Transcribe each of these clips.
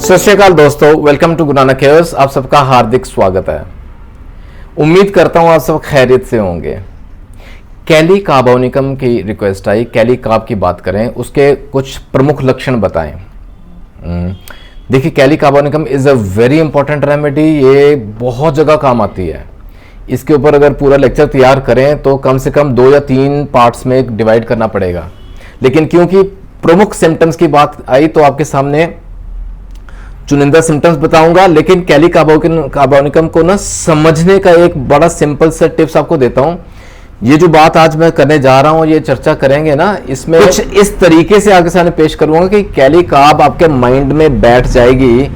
सत श्री अकाल दोस्तों, welcome to Guru Nanak cares. आप सबका हार्दिक स्वागत है। उम्मीद करता हूं आप सब खैरियत से होंगे। कैली कार्बोनिकम की रिक्वेस्ट आई, कैली कार्ब की बात करें, उसके कुछ प्रमुख लक्षण बताएं। देखिए, Kali carbonicum is a very important remedy. ये बहुत जगह काम आती है। इसके ऊपर अगर पूरा लेक्चर तैयार करें तो कम से कम 2 या 3 पार्ट्स में डिवाइड करना पड़ेगा, लेकिन क्योंकि प्रमुख सिम्टम्स की बात आई तो आपके सामने चुनिंदा सिम्टम्स बताऊंगा। लेकिन कैली कार्बोनिकम को ना समझने का एक बड़ा सिंपल सा टिप्स आपको देता हूं। ये जो बात आज मैं करने जा रहा हूं, ये चर्चा करेंगे ना, इसमें कुछ इस तरीके से आगे सामने पेश करूंगा कि कैली कार्ब आपके माइंड में बैठ जाएगी।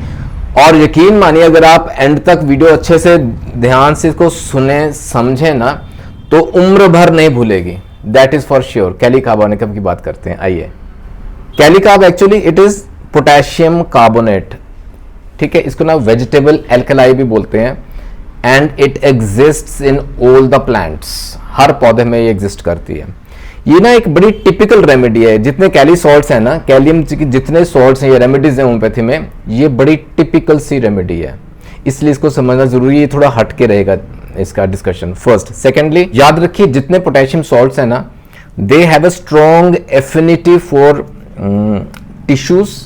और यकीन मानिए, अगर आप एंड तक वीडियो अच्छे से ध्यान से इसको सुने समझे ना, तो उम्र भर नहीं भूलेगी। That is for sure. Kali carbonicum की बात करते हैं। आइए, Kali carb actually it is potassium carbonate. ठीक है, इसको ना वेजिटेबल एल्कलाई भी बोलते हैं। And it exists in all the plants. हर पौधे में ये एग्जिस्ट करती है। ये ना एक बड़ी टिपिकल रेमेडी है। जितने कैली सॉल्ट्स हैं ना, कैलियम की जितने सॉल्ट्स हैं, ये रेमेडीज हैं होम्योपैथी में, ये बड़ी टिपिकल सी रेमेडी है। इसलिए इसको समझना जरूरी है। थोड़ा हटके रहेगा इसका डिस्कशन। फर्स्ट, सेकेंडली याद रखिए, जितने पोटेशियम सॉल्ट्स हैं ना, they have a strong affinity for tissues,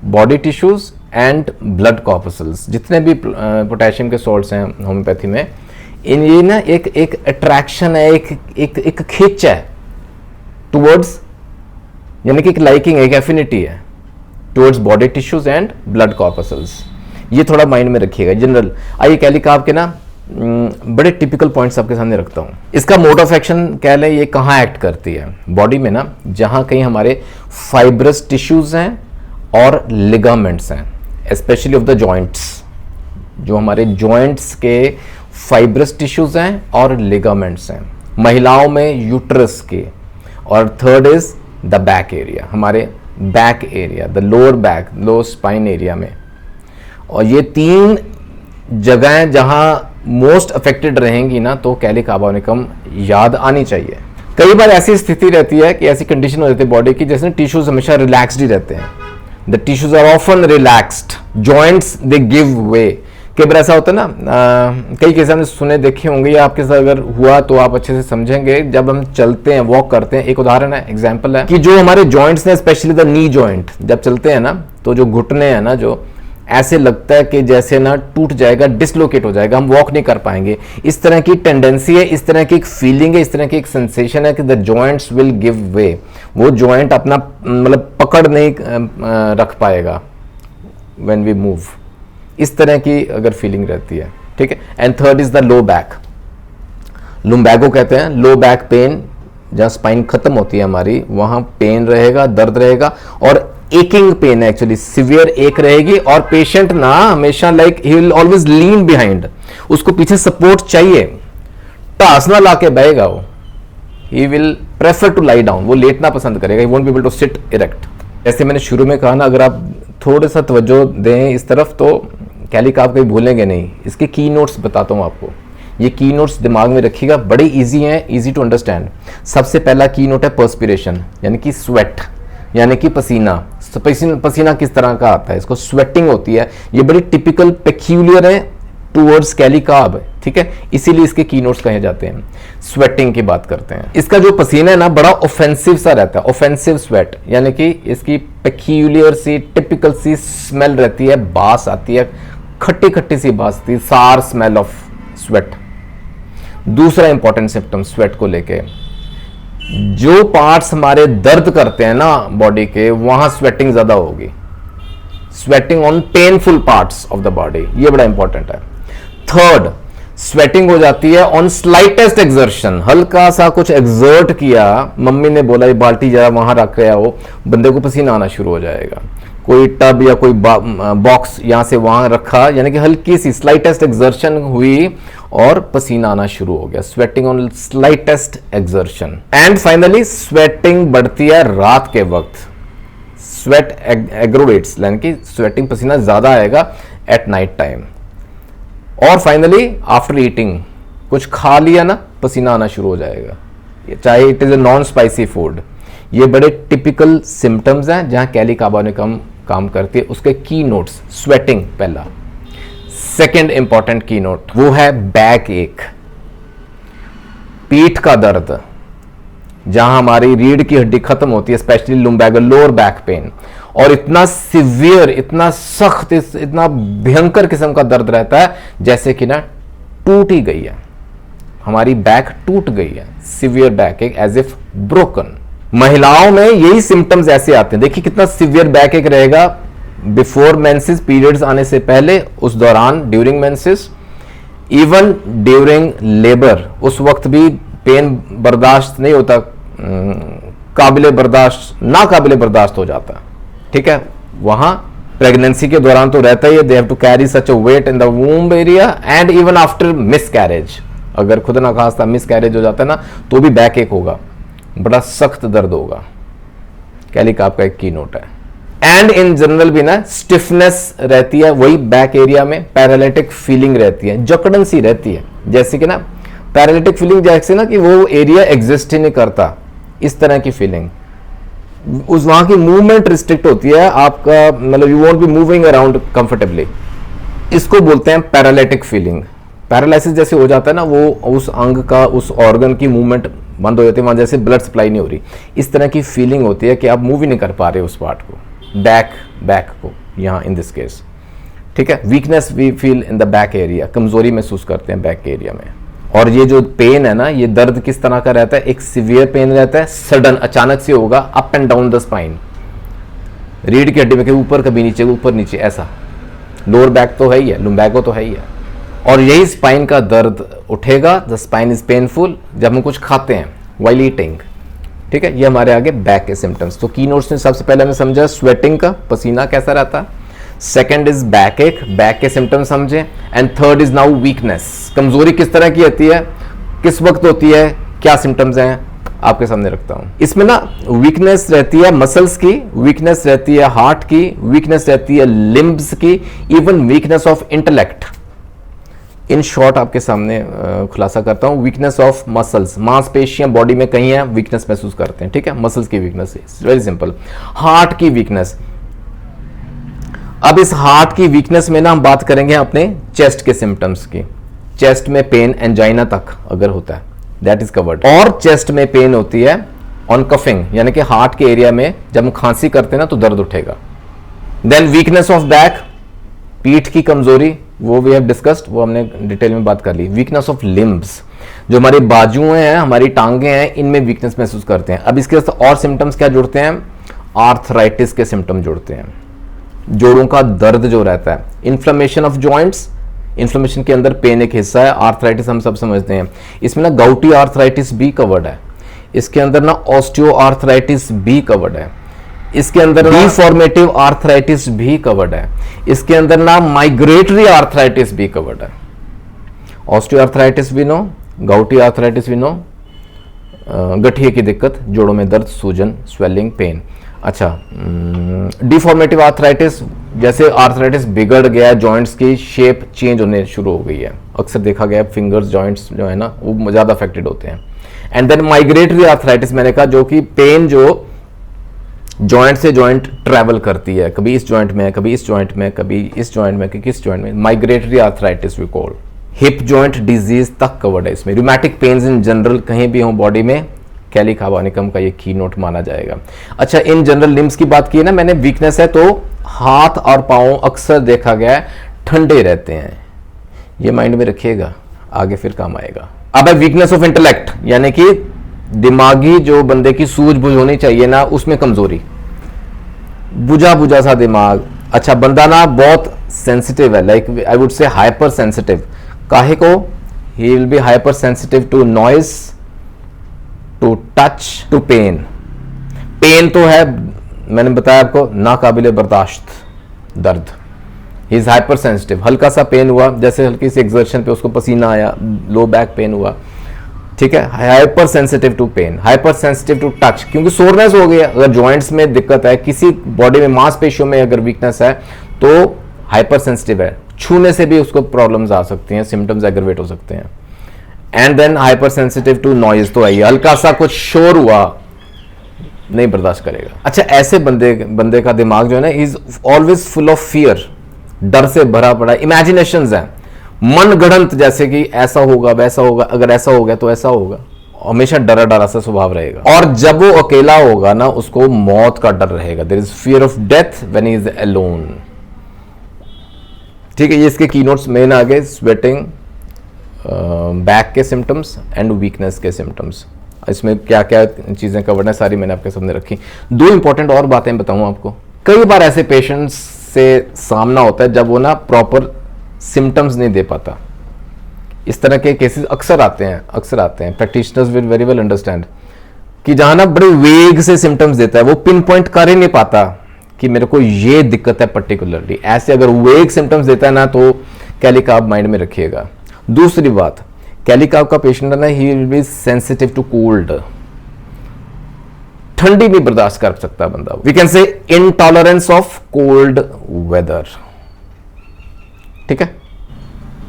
body tissues and blood corpuscles. जितने भी पोटेशियम के सॉल्ट्स हैं होम्योपैथी में, इन ये ना एक अट्रैक्शन है, एक खिंच है टुवर्ड्स, यानी कि एक लाइकिंग है, एक एफिनिटी है towards body tissues and blood corpuscles. ये थोड़ा माइंड में रखिएगा जनरल। आइए, कैली कार्ब के ना बड़े टिपिकल पॉइंट्स आपके सामने रखता हूं। इसका मोड ऑफ एक्शन कह लें, ये कहाँ एक्ट करती है बॉडी में ना, जहां कहीं हमारे फाइब्रस टिश्यूज हैं और लिगामेंट्स हैं, स्पेशली ऑफ द जॉइंट्स। जो हमारे जॉइंट्स के फाइब्रस टिश्यूज हैं और लिगामेंट्स हैं। महिलाओं में यूट्रस के। और third is the back area, हमारे back area, the lower back, low spine area में। और ये 3 जगहें जहां मोस्ट अफेक्टेड रहेंगी ना, तो कैली कार्बोनिकम याद आनी चाहिए। कई बार ऐसी स्थिति रहती है कि ऐसी कंडीशन हो जाती है बॉडी की, जैसे टिश्यूज हमेशा रिलैक्स्ड ही रहते हैं। The tissues are often relaxed, joints they give way। कई बार ऐसा होता है ना, कई केस हमने सुने देखे होंगे, या आपके साथ अगर हुआ तो आप अच्छे से समझेंगे। जब हम चलते हैं, वॉक करते हैं, एक उदाहरण है, एग्जांपल है कि जो हमारे जॉइंट्स हैं, स्पेशली द नी जॉइंट, जब चलते हैं ना, तो जो घुटने हैं ना, जो ऐसे लगता है कि जैसे ना टूट जाएगा, डिसलोकेट हो जाएगा, हम वॉक नहीं कर पाएंगे। इस तरह की टेंडेंसी है, इस तरह की एक फीलिंग है, इस तरह की एक सेंसेशन है कि the joints will give way. वो जॉइंट अपना मतलब पकड़ नहीं रख पाएगा व्हेन वी मूव। इस तरह की अगर फीलिंग रहती है, ठीक है। And third is the low back, lumbago कहते हैं, लो बैक पेन। जहां स्पाइन खत्म होती है हमारी, वहां पेन रहेगा, दर्द रहेगा, और एकिंग पेन है, एक्चुअली सिवियर एक रहेगी। और पेशेंट ना हमेशा like he will always lean behind, उसको पीछे सपोर्ट चाहिए, टास ना लाके बहेगा वो। He will prefer to lie down, वो लेटना पसंद करेगा, he won't be able to sit erect. जैसे मैंने शुरू में कहा ना, अगर आप थोड़ा सा तवज्जो दें इस तरफ तो कैली कार्ब कभी भूलेंगे नहीं। इसके की नोट्स बताता हूं आपको। ये की नोट्स दिमाग में रखिएगा, बड़े इजी हैं, इजी टू अंडरस्टैंड। सबसे पहला की नोट है पर्सपिरेशन, यानी कि स्वेट, यानी कि पसीना। पसीना किस तरह का आता है, इसको स्वेटिंग होती है। ये बड़ी टिपिकल पेक्यूलियर है टूवर्ड्स कैली कार्ब, ठीक है, इसीलिए इसके की नोट्स कहे जाते हैं। स्वेटिंग की बात करते हैं। इसका जो पसीना है ना, बड़ा ऑफेंसिव सा रहता है, ऑफेंसिव स्वेट, यानी कि इसकी पेक्यूलियर सी टिपिकल सी स्मेल रहती है, बास आती है, खट्टी खट्टी सी बास आती है, सार स्मेल ऑफ स्वेट। दूसरा इंपॉर्टेंट सिम्टम स्वेट को लेके, जो पार्ट्स हमारे दर्द करते हैं ना बॉडी के, वहां स्वेटिंग ज्यादा होगी। Sweating on painful parts of the body, ये बड़ा इंपॉर्टेंट है। थर्ड, स्वेटिंग हो जाती है ऑन स्लाइटेस्ट एक्सर्शन। हल्का सा कुछ एक्सर्ट किया, मम्मी ने बोला ये बाल्टी जरा वहां रख रहा हो, बंदे को पसीना आना शुरू हो जाएगा। कोई टब या कोई बॉक्स यहां से वहां रखा, यानी कि हल्की सी स्लाइटेस्ट एक्सर्शन हुई और पसीना आना शुरू हो गया। Sweating on slightest exertion. And finally sweating बढ़ती है रात के वक्त, स्वेट एग्रोवेट्स, यानी कि स्वेटिंग पसीना ज्यादा आएगा एट नाइट टाइम। और फाइनली आफ्टर ईटिंग, कुछ खा लिया ना, पसीना आना शुरू हो जाएगा, चाहे it is a non spicy food. ये बड़े टिपिकल सिम्टम्स हैं जहां कैली कार्बोनिकम काम करती है, उसके की नोट्स, स्वेटिंग पहला। सेकंड इंपॉर्टेंट की नोट वो है बैक एक, पीठ का दर्द, जहां हमारी रीढ़ की हड्डी खत्म होती है, स्पेशली लुम्बैगो, लोअर बैक पेन, और इतना सिवियर, इतना सख्त, इतना भयंकर किस्म का दर्द रहता है जैसे कि ना टूट ही गई है, हमारी बैक टूट गई है, सिवियर बैक एक, एज इफ ब्रोकन। महिलाओं में यही सिम्टम्स ऐसे आते हैं, देखिए कितना सिवियर बैक एक रहेगा बिफोर मेंसेस, पीरियड्स आने से पहले, उस दौरान, during menses, even during labour, उस वक्त भी पेन बर्दाश्त नहीं होता, काबिले बर्दाश्त, नाकाबिले बर्दाश्त हो जाता, ठीक है। वहां प्रेगनेंसी के दौरान तो रहता ही है, they have to carry such a weight in the womb area, and even after miscarriage, अगर खुद ना खास्ता मिस कैरेज हो जाता है ना, तो भी बैक एक होगा, बड़ा सख्त दर्द होगा। कैली काप का एक की नोट है। एंड इन जनरल भी ना स्टिफनेस रहती है, वही बैक एरिया में पैरालिटिक फीलिंग रहती है, जकड़न सी रहती है, जैसे कि ना पैरालिटिक फीलिंग, जैसे ना कि वो एरिया एग्जिस्ट ही नहीं करता, इस तरह की फीलिंग। उस वहां की मूवमेंट रिस्ट्रिक्ट होती है, आपका मतलब you won't be moving around comfortably, इसको बोलते हैं पैरालिटिक फीलिंग। पैरालिसिस जैसे हो जाता है ना, वो उस अंग का, उस ऑर्गन की मूवमेंट बंद हो जाती है, वहां जैसे ब्लड सप्लाई नहीं हो रही, इस तरह की फीलिंग होती है कि आप मूव ही नहीं कर पा रहे उस पार्ट को, बैक को, यहाँ इन दिस केस, ठीक है। Weakness we feel in the back area, कमजोरी महसूस करते हैं बैक एरिया में। और ये जो पेन है ना, ये दर्द किस तरह का रहता है, एक सिवियर पेन रहता है, सडन, अचानक से होगा, up and down the spine, रीढ़ की हड्डी में कभी ऊपर कभी नीचे, ऊपर नीचे, ऐसा। लोअर बैक तो है ही है, लुम्बैगो तो है ही है, और यही स्पाइन का दर्द उठेगा, द स्पाइन इज पेनफुल, जब हम कुछ खाते हैं, व्हाइल ईटिंग, ठीक है। ये हमारे आगे बैक के सिम्टम्स। तो की नोट्स में सबसे पहले हमने समझा स्वेटिंग का, पसीना कैसा रहता है, सेकंड इज बैक एक, बैक के सिम्टम्स समझे, and third is now weakness, कमजोरी किस तरह की होती है, किस वक्त होती है, क्या सिम्टम्स हैं, आपके सामने रखता हूं। इसमें ना वीकनेस रहती है मसल्स की, वीकनेस रहती है हार्ट की, वीकनेस रहती है लिम्ब्स की, even weakness of intellect. In short आपके सामने खुलासा करता हूं, वीकनेस ऑफ मसल्स, मांसपेशियां बॉडी में कहीं हैं, वीकनेस महसूस करते हैं, ठीक है, मसल्स की वीकनेस, वेरी सिंपल। हार्ट की वीकनेस, अब इस हार्ट की वीकनेस में ना हम बात करेंगे अपने चेस्ट के सिम्टम्स की, चेस्ट में पेन, एंजाइना तक अगर होता है, दैट इज कवर्ड। और चेस्ट में पेन होती है ऑन कफिंग, यानी कि हार्ट के एरिया में जब हम खांसी करते हैं ना तो दर्द उठेगा। देन वीकनेस ऑफ बैक, पीठ की कमजोरी, वो वी हैव डिस्कस्ड, वो हमने डिटेल में बात कर ली। वीकनेस ऑफ लिम्ब्स, जो हमारी बाजुएं हैं, हमारी टांगे हैं, इनमें वीकनेस महसूस करते हैं। अब इसके साथ और सिम्टम्स क्या जुड़ते हैं, आर्थराइटिस के सिम्टम जुड़ते हैं, जोड़ों का दर्द जो रहता है, इन्फ्लेमेशन ऑफ जॉइंट्स, इन्फ्लेमेशन के अंदर पेन एक हिस्सा है, आर्थराइटिस हम सब समझते हैं। इसमें ना गाउटी आर्थराइटिस भी कवर्ड है, इसके अंदर ना ऑस्टियो आर्थराइटिस भी कवर्ड है, इसके अंदर डिफॉर्मेटिव आर्थराइटिस भी कवर्ड है, इसके अंदर ना माइग्रेटरी आर्थराइटिस भी कवर्ड है। ऑस्टियो आर्थराइटिस भी नो, गाउटी आर्थराइटिस भी नो, गठिए की दिक्कत, जोड़ों में दर्द, सूजन, स्वेलिंग, पेन। अच्छा, डिफॉर्मेटिव आर्थराइटिस, जैसे आर्थराइटिस बिगड़ गया, जॉइंट्स की शेप चेंज होने शुरू हो गई है, अक्सर देखा गया फिंगर्स, जॉइंट्स जो है ना वो ज़्यादा अफेक्टेड होते हैं। एंड देन माइग्रेटरी आर्थराइटिस, मैंने कहा जो कि पेन जो जॉइंट से जॉइंट ट्रैवल करती है, कभी इस जॉइंट में, कभी इस जॉइंट में, कभी इस जॉइंट में, किस जॉइंट में, migratory arthritis we call. Hip joint disease तक कवर्ड है इसमें। रूमेटिक पेन्स इन जनरल कहीं भी हो बॉडी में, कैली काबानिकम का ये की नोट माना जाएगा। अच्छा, इन जनरल लिम्स की बात की है ना मैंने, वीकनेस है तो हाथ और पांव अक्सर देखा गया है ठंडे रहते हैं, ये माइंड में रखिएगा, आगे फिर काम आएगा। अब है वीकनेस ऑफ इंटेलेक्ट, यानी कि दिमागी जो बंदे की सूझबूझ होनी चाहिए ना, उसमें कमजोरी, बुझा बुझा सा दिमाग। अच्छा, बंदा ना बहुत सेंसिटिव है, like I would say hyper sensitive. काहे को? He will be hyper sensitive to noise, to touch, to pain. Pain तो है, मैंने बताया आपको, नाकाबिले बर्दाश्त दर्द, ही इज हाइपर सेंसिटिव। हल्का सा पेन हुआ, जैसे हल्की सी एक्सर्शन पे उसको पसीना आया, लो बैक पेन हुआ, ठीक है, hyper sensitive to pain, hyper sensitive to touch, क्योंकि सोरनेस हो गई है। अगर जॉइंट्स में दिक्कत है, किसी बॉडी में मांसपेशियों में अगर वीकनेस है तो हाइपर सेंसिटिव है, छूने से भी उसको प्रॉब्लम्स आ सकती हैं, सिम्टम्स एग्रवेट हो सकते हैं। And then hyper sensitive to noise, तो है हल्का सा कुछ शोर हुआ, नहीं बर्दाश्त करेगा। अच्छा, ऐसे बंदे का दिमाग जो है ना, is always full of fear, डर से भरा पड़ा, इमेजिनेशंस हैं, मन गढ़ंत, जैसे कि ऐसा होगा वैसा होगा, अगर ऐसा हो गया तो ऐसा होगा, हमेशा डरा डरा सा स्वभाव रहेगा। और जब वो अकेला होगा ना, उसको मौत का डर रहेगा। There is fear of death when he is alone. ठीक है, ये इसके कीनोट्स मेन आगे, स्वेटिंग, बैक के सिम्टम्स एंड वीकनेस के सिम्टम्स। इसमें क्या क्या चीजें कवर्ड है सारी मैंने आपके सामने रखी। दो इंपॉर्टेंट और बातें बताऊं आपको। कई बार ऐसे पेशेंट्स से सामना होता है जब वो ना प्रॉपर सिम्टम्स नहीं दे पाता। इस तरह के केसेस अक्सर आते हैं। Practitioners will very well understand कि जहां ना बड़े वेग से सिम्टम्स देता है, वो पिन पॉइंट कर ही नहीं पाता कि मेरे को ये दिक्कत है पर्टिकुलरली। ऐसे अगर वेग सिम्टम्स देता है ना, तो कैलिकार्ब माइंड में रखिएगा। दूसरी बात, कैलिकार्ब का पेशेंट है ना, he will be sensitive to cold. ठंडी नहीं बर्दाश्त कर सकता बंदा। We can say intolerance of cold weather. ठीक है,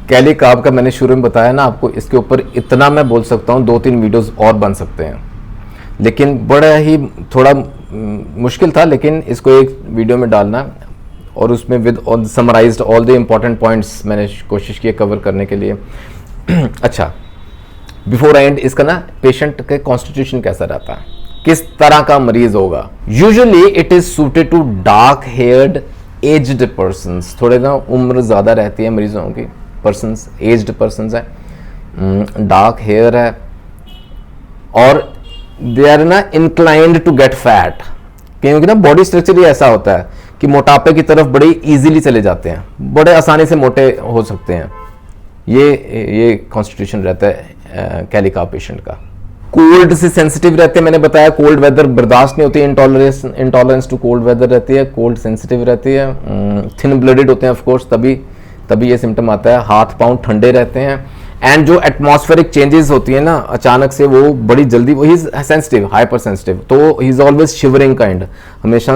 कैलिकार्ब का मैंने शुरू में बताया ना आपको, इसके ऊपर इतना मैं बोल सकता हूं, 2-3 वीडियोस और बन सकते हैं, लेकिन बड़ा ही थोड़ा मुश्किल था, लेकिन इसको एक वीडियो में डालना और उसमें with summarised all the important points मैंने कोशिश की कवर करने के लिए। अच्छा, बिफोर एंड इसका ना पेशेंट के कॉन्स्टिट्यूशन कैसा रहता है, किस तरह का मरीज होगा। Usually it is suited to dark haired aged persons. थोड़े ना उम्र ज्यादा रहती है मरीजों की, पर्सन्स एज्ड पर्सन्स है, डार्क हेयर है, और दे आर ना इंक्लाइंड टू गेट फैट। क्योंकि ना बॉडी स्ट्रक्चर ही ऐसा होता है कि मोटापे की तरफ बड़े इजीली चले जाते हैं, बड़े आसानी से मोटे हो सकते हैं। ये कॉन्स्टिट्यूशन रहता है कैलिकार्ब पेशेंट का। कोल्ड से सेंसिटिव रहते हैं, मैंने बताया कोल्ड वेदर बर्दाश्त नहीं होती, इंटॉलरेंस टू कोल्ड वेदर रहती है, कोल्ड सेंसिटिव रहती है, थिन ब्लडेड होते हैं ऑफ कोर्स, तभी ये सिम्टम आता है। हाथ पांव ठंडे रहते हैं, एंड जो एटमॉस्फेरिक चेंजेस होती है ना अचानक से, वो बड़ी जल्दी, वो he is sensitive, hyper sensitive, तो he is always shivering kind, हमेशा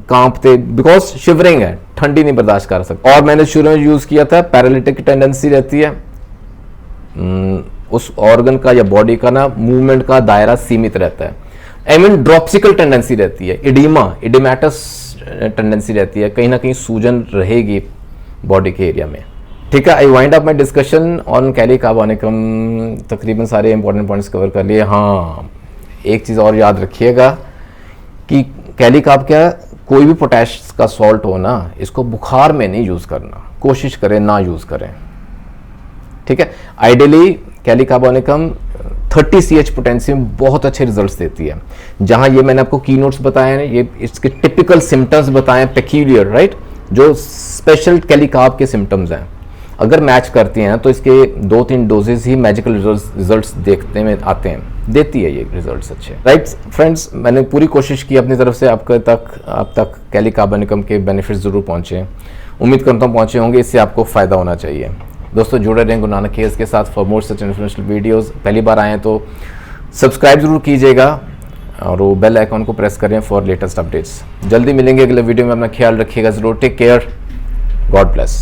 कांपते, बिकॉज शिवरिंग है, ठंडी नहीं बर्दाश्त कर सकते। और मैंने शुरू में यूज किया था, पैरालिटिक टेंडेंसी रहती है, उस ऑर्गन का या बॉडी का ना मूवमेंट का दायरा सीमित रहता है। आई मीन ड्रॉप्सिकल टेंडेंसी रहती है, इडिमेटस टेंडेंसी रहती है, कहीं ना कहीं सूजन रहेगी बॉडी के एरिया में। ठीक है, I wind up my discussion on Kali carbonicum. तकरीबन सारे इंपॉर्टेंट पॉइंट्स कवर कर लिए। हाँ, एक चीज़ और याद रखिएगा कि कैलिकार्ब क्या, कोई भी पोटैश का सॉल्ट हो ना, इसको बुखार में नहीं यूज़ करना, कोशिश करें ना यूज़ करें। ठीक है, आइडियली कैलिकार्ब ऑनिकम 30 CH पोटेंसी में बहुत अच्छे रिजल्ट्स देती है। जहां ये मैंने आपको कीनोट्स बताए हैं, ये इसके टिपिकल सिम्टम्स बताए, पेक्यूलियर, राइट, जो स्पेशल कैलिकार्ब के सिम्टम्स हैं, अगर मैच करती हैं तो इसके 2-3 डोजेस ही मैजिकल रिजल्ट्स देखने में आते हैं, देती है ये रिजल्ट्स अच्छे। राइट फ्रेंड्स, मैंने पूरी कोशिश की अपनी तरफ से आप तक कैलिकार्ब ऑनिकम के बेनिफिट्स जरूर पहुंचे। उम्मीद करता हूँ पहुंचे होंगे, इससे आपको फायदा होना चाहिए। दोस्तों जुड़े रहें गुरु नानक केयर्स के साथ for more such informational videos. पहली बार आए तो सब्सक्राइब जरूर कीजिएगा और वो बेल आइकॉन को प्रेस करें फॉर लेटेस्ट अपडेट्स। जल्दी मिलेंगे अगले वीडियो में, अपना ख्याल रखिएगा जरूर। Take care, God bless.